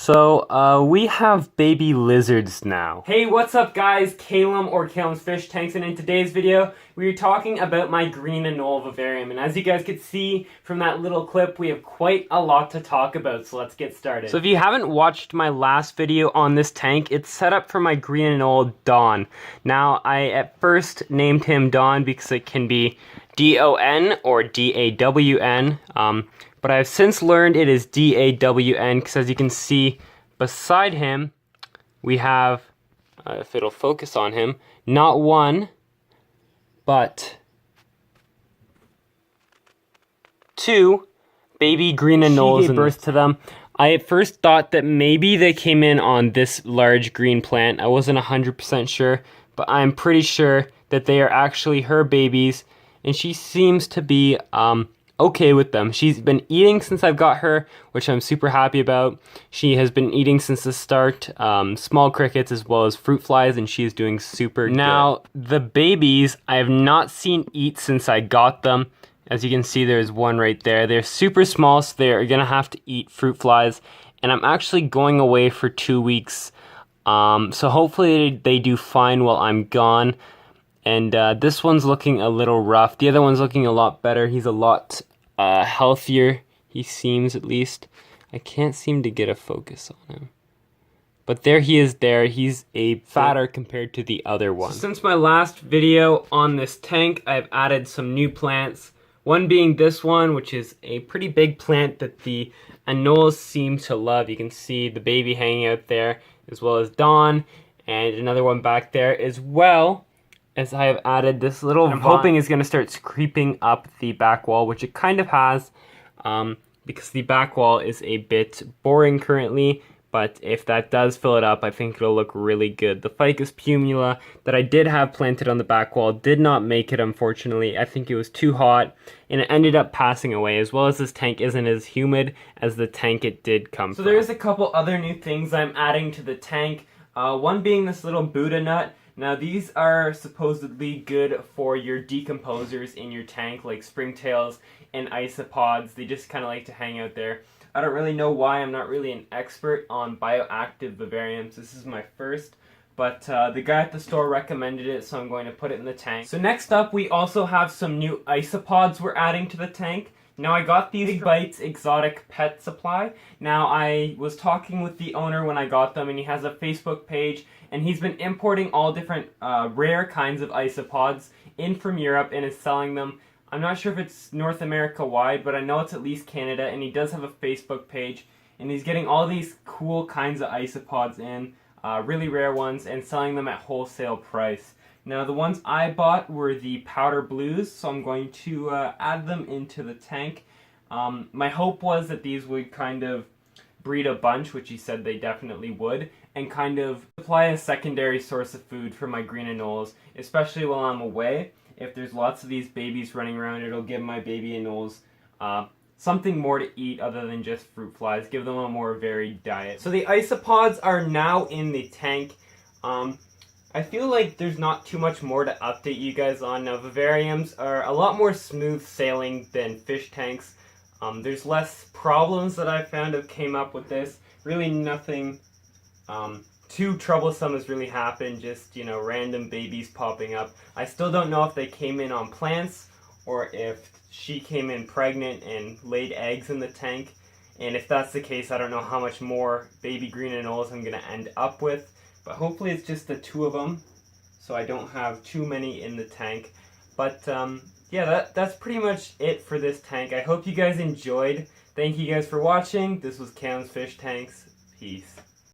We have baby lizards now. Hey, what's up guys? Calum or Calum's Fish Tanks, and in today's video, we are talking about my green anole vivarium. And as you guys could see from that little clip, we have quite a lot to talk about, so let's get started. So if you haven't watched my last video on this tank, it's set up for my green anole, Dawn. Now, I at first named him Dawn because it can be D-O-N or D-A-W-N, but I've since learned it is D-A-W-N because as you can see beside him, we have, if it'll focus on him, not one, but two baby green anoles. She gave birth to them. I at first thought that maybe they came in on this large green plant. I wasn't 100% sure, but I'm pretty sure that they are actually her babies, and she seems to be okay with them. She's been eating since I've got her, which I'm super happy about. She has been eating since the start, small crickets as well as fruit flies, and she is doing super good. Now, the babies I have not seen eat since I got them. As you can see, there's one right there. They're super small, so they're gonna have to eat fruit flies, and I'm actually going away for 2 weeks. So hopefully they do fine while I'm gone. And this one's looking a little rough. The other one's looking a lot better. He's a lot healthier, he seems, at least. I can't seem to get a focus on him. But there he is there. He's a fatter compared to the other one. So since my last video on this tank, I've added some new plants. One being this one, which is a pretty big plant that the anoles seem to love. You can see the baby hanging out there, as well as Dawn, and another one back there as well. As I have added this little vine. I'm hoping is going to start creeping up the back wall, which it kind of has, because the back wall is a bit boring currently, but if that does fill it up, I think it'll look really good. The ficus pumila that I did have planted on the back wall did not make it, unfortunately. I think it was too hot, and it ended up passing away, as well as this tank isn't as humid as the tank it did come from. So there's a couple other new things I'm adding to the tank, one being this little Buddha nut. Now these are supposedly good for your decomposers in your tank, like springtails and isopods. They just kind of like to hang out there. I don't really know why. I'm not really an expert on bioactive vivariums. This is my first, but the guy at the store recommended it, so I'm going to put it in the tank. So next up, we also have some new isopods we're adding to the tank. Now I got these Big Bites exotic pet supply. Now I was talking with the owner when I got them, and he has a Facebook page, and he's been importing all different rare kinds of isopods in from Europe and is selling them. I'm not sure if it's North America wide, but I know it's at least Canada, and he does have a Facebook page, and he's getting all these cool kinds of isopods in, really rare ones, and selling them at wholesale price. Now the ones I bought were the powder blues, so I'm going to add them into the tank. My hope was that these would kind of breed a bunch, which he said they definitely would, and kind of supply a secondary source of food for my green anoles, especially while I'm away. If there's lots of these babies running around, it'll give my baby anoles something more to eat other than just fruit flies, give them a more varied diet. So the isopods are now in the tank. I feel like there's not too much more to update you guys on. Now, vivariums are a lot more smooth sailing than fish tanks. There's less problems that I've found have came up with this. Really nothing too troublesome has really happened, just, you know, random babies popping up. I still don't know if they came in on plants or if she came in pregnant and laid eggs in the tank. And if that's the case, I don't know how much more baby green anoles I'm going to end up with. But hopefully it's just the two of them, so I don't have too many in the tank. But yeah, that's pretty much it for this tank. I hope you guys enjoyed. Thank you guys for watching. This was Cam's Fish Tanks. Peace.